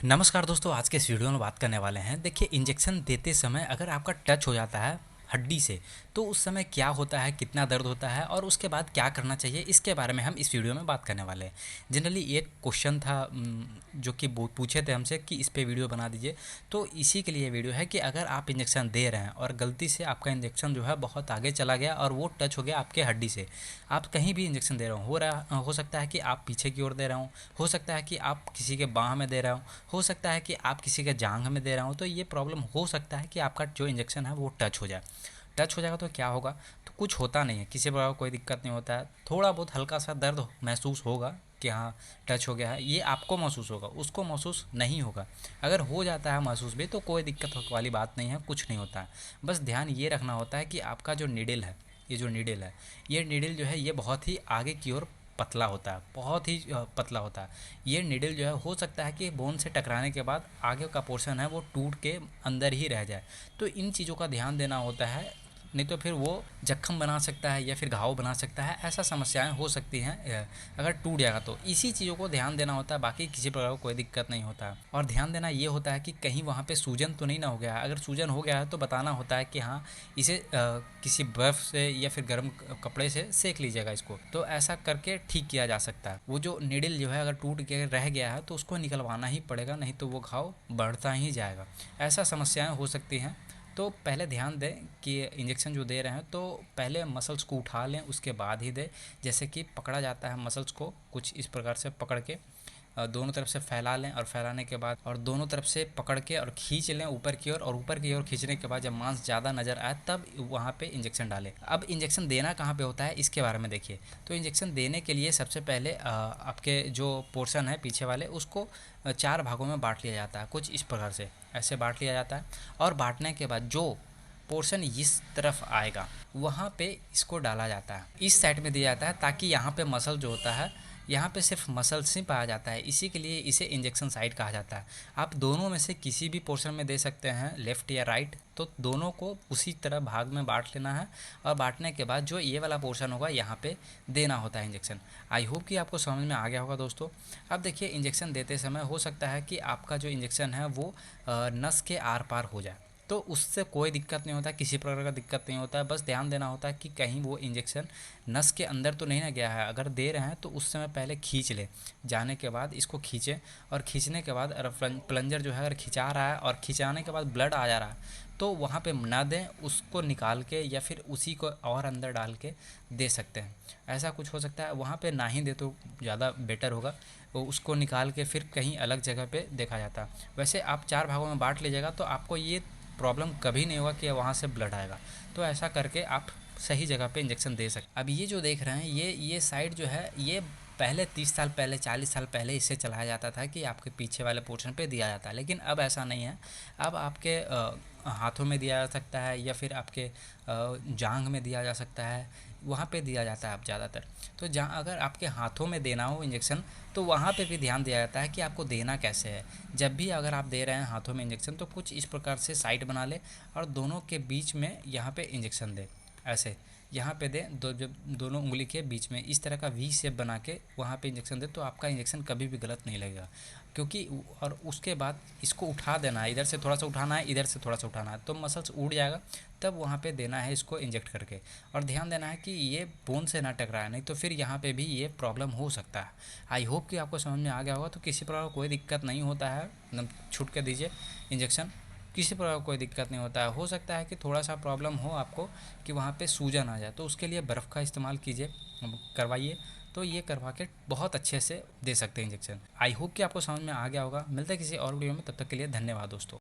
नमस्कार दोस्तों, आज के इस वीडियो में बात करने वाले हैं। देखिए, इंजेक्शन देते समय अगर आपका टच हो जाता है हड्डी से, तो उस समय क्या होता है, कितना दर्द होता है और उसके बाद क्या करना चाहिए, इसके बारे में हम इस वीडियो में बात करने वाले हैं। जनरली एक क्वेश्चन था जो कि पूछे थे हमसे कि इस पे वीडियो बना दीजिए, तो इसी के लिए वीडियो है कि अगर आप इंजेक्शन दे रहे हैं और गलती से आपका इंजेक्शन जो है बहुत आगे चला गया और वो टच हो गया आपके हड्डी से, आप कहीं भी इंजेक्शन दे रहे हो सकता है कि आप पीछे की ओर दे रहे हो सकता है कि आप किसी के बाह में दे रहे हो सकता है कि आप किसी के जांघ में दे रहे हो, तो ये प्रॉब्लम हो सकता है कि आपका जो इंजेक्शन है वो टच हो जाए। टच हो जाएगा तो क्या होगा, तो कुछ होता नहीं है, किसी प्रकार का कोई दिक्कत नहीं होता है। थोड़ा बहुत हल्का सा दर्द महसूस होगा कि हाँ टच हो गया है, ये आपको महसूस होगा, उसको महसूस नहीं होगा। अगर हो जाता है महसूस भी तो कोई दिक्कत वाली बात नहीं है, कुछ नहीं होता है। बस ध्यान ये रखना होता है कि आपका जो नीडल है, ये जो नीडल है, ये नीडल जो है ये बहुत ही आगे की ओर पतला होता है, बहुत ही पतला होता है। ये नीडल जो है हो सकता है कि बोन से टकराने के बाद आगे का पोर्शन है वो टूट के अंदर ही रह जाए। तो इन चीज़ों का ध्यान देना होता है, नहीं तो फिर वो जख्म बना सकता है या फिर घाव बना सकता है, ऐसा समस्याएं हो सकती हैं अगर टूट जाएगा तो। इसी चीज़ों को ध्यान देना होता है, बाकी किसी प्रकार का कोई दिक्कत नहीं होता है। और ध्यान देना ये होता है कि कहीं वहाँ पे सूजन तो नहीं ना हो गया है। अगर सूजन हो गया है तो बताना होता है कि हाँ इसे किसी बर्फ़ से या फिर गर्म कपड़े से सेक लीजिएगा इसको, तो ऐसा करके ठीक किया जा सकता है। वो जो नीडल जो है अगर टूट के रह गया है तो उसको निकलवाना ही पड़ेगा, नहीं तो वो घाव बढ़ता ही जाएगा। ऐसा समस्याएं हो सकती हैं। तो पहले ध्यान दें कि इंजेक्शन जो दे रहे हैं तो पहले मसल्स को उठा लें, उसके बाद ही दें। जैसे कि पकड़ा जाता है मसल्स को कुछ इस प्रकार से पकड़ के दोनों तरफ से फैला लें, और फैलाने के बाद और दोनों तरफ से पकड़ के और खींच लें ऊपर की ओर, और ऊपर की ओर खींचने के बाद जब मांस ज़्यादा नज़र आए तब वहाँ पे इंजेक्शन डालें। अब इंजेक्शन देना कहाँ पे होता है इसके बारे में देखिए। तो इंजेक्शन देने के लिए सबसे पहले आपके जो पोर्शन है पीछे वाले, उसको 4 भागों में बांट लिया जाता है। कुछ इस प्रकार से ऐसे बांट लिया जाता है, और बांटने के बाद जो पोर्शन इस तरफ आएगा वहाँ पे इसको डाला जाता है, इस साइड में दिया जाता है, ताकि यहाँ पे मसल जो होता है, यहाँ पे सिर्फ मसल्स ही पाया जाता है। इसी के लिए इसे इंजेक्शन साइट कहा जाता है। आप दोनों में से किसी भी पोर्शन में दे सकते हैं, लेफ़्ट या राइट, तो दोनों को उसी तरह भाग में बांट लेना है। और बांटने के बाद जो ये वाला पोर्शन होगा यहाँ पे देना होता है इंजेक्शन। आई होप कि आपको समझ में आ गया होगा दोस्तों। अब देखिए, इंजेक्शन देते समय हो सकता है कि आपका जो इंजेक्शन है वो नस के आर पार हो जाए, तो उससे कोई दिक्कत नहीं होता, किसी प्रकार का दिक्कत नहीं होता है। बस ध्यान देना होता है कि कहीं वो इंजेक्शन नस के अंदर तो नहीं ना गया है। अगर दे रहे हैं तो उस समय पहले खींच लें, जाने के बाद इसको खींचें, और खींचने के बाद प्लंजर जो है अगर खिंचा रहा है और खिंचाने के बाद ब्लड आ जा रहा है तो वहाँ पे ना दें, उसको निकाल के या फिर उसी को और अंदर डाल के दे सकते हैं। ऐसा कुछ हो सकता है, वहाँ पे ना ही दे तो ज़्यादा बेटर होगा। वो उसको निकाल के फिर कहीं अलग जगह पे देखा जाता है। वैसे आप 4 भागों में बांट लीजिएगा तो आपको ये प्रॉब्लम कभी नहीं होगा कि वहाँ से ब्लड आएगा। तो ऐसा करके आप सही जगह पे इंजेक्शन दे सकते। अब ये जो देख रहे हैं, ये साइड जो है, ये पहले 30 साल पहले, 40 साल पहले इसे चलाया जाता था कि आपके पीछे वाले पोर्शन पे दिया जाता है, लेकिन अब ऐसा नहीं है। अब आपके हाथों में दिया जा सकता है या फिर आपके जांघ में दिया जा सकता है, वहाँ पे दिया जाता है अब ज़्यादातर। तो जहाँ अगर आपके हाथों में देना हो इंजेक्शन तो वहाँ पे भी ध्यान दिया जाता है कि आपको देना कैसे है। जब भी अगर आप दे रहे हैं हाथों में इंजेक्शन तो कुछ इस प्रकार से साइड बना ले और दोनों के बीच में यहाँ पे इंजेक्शन दे, ऐसे यहाँ पे दें, जब दोनों उंगली के बीच में इस तरह का वी शेप बना के वहाँ पे इंजेक्शन दे, तो आपका इंजेक्शन कभी भी गलत नहीं लगेगा। क्योंकि और उसके बाद इसको उठा देना है, इधर से थोड़ा सा उठाना है, इधर से थोड़ा सा उठाना है, तो मसल्स उड़ जाएगा, तब वहाँ पे देना है इसको इंजेक्ट करके। और ध्यान देना है कि ये बोन से ना टकराए, नहीं तो फिर यहाँ पे भी ये प्रॉब्लम हो सकता है। आई होप कि आपको समझ में आ गया होगा। तो किसी प्रकार कोई दिक्कत नहीं होता है, एकदम छूट के दीजिए इंजेक्शन, किसी प्रकार कोई दिक्कत नहीं होता है। हो सकता है कि थोड़ा सा प्रॉब्लम हो आपको कि वहाँ पे सूजन आ जाए, तो उसके लिए बर्फ़ का इस्तेमाल कीजिए, करवाइए, तो ये करवा के बहुत अच्छे से दे सकते हैं इंजेक्शन। आई होप कि आपको समझ में आ गया होगा। मिलते हैं किसी और वीडियो में, तब तक के लिए धन्यवाद दोस्तों।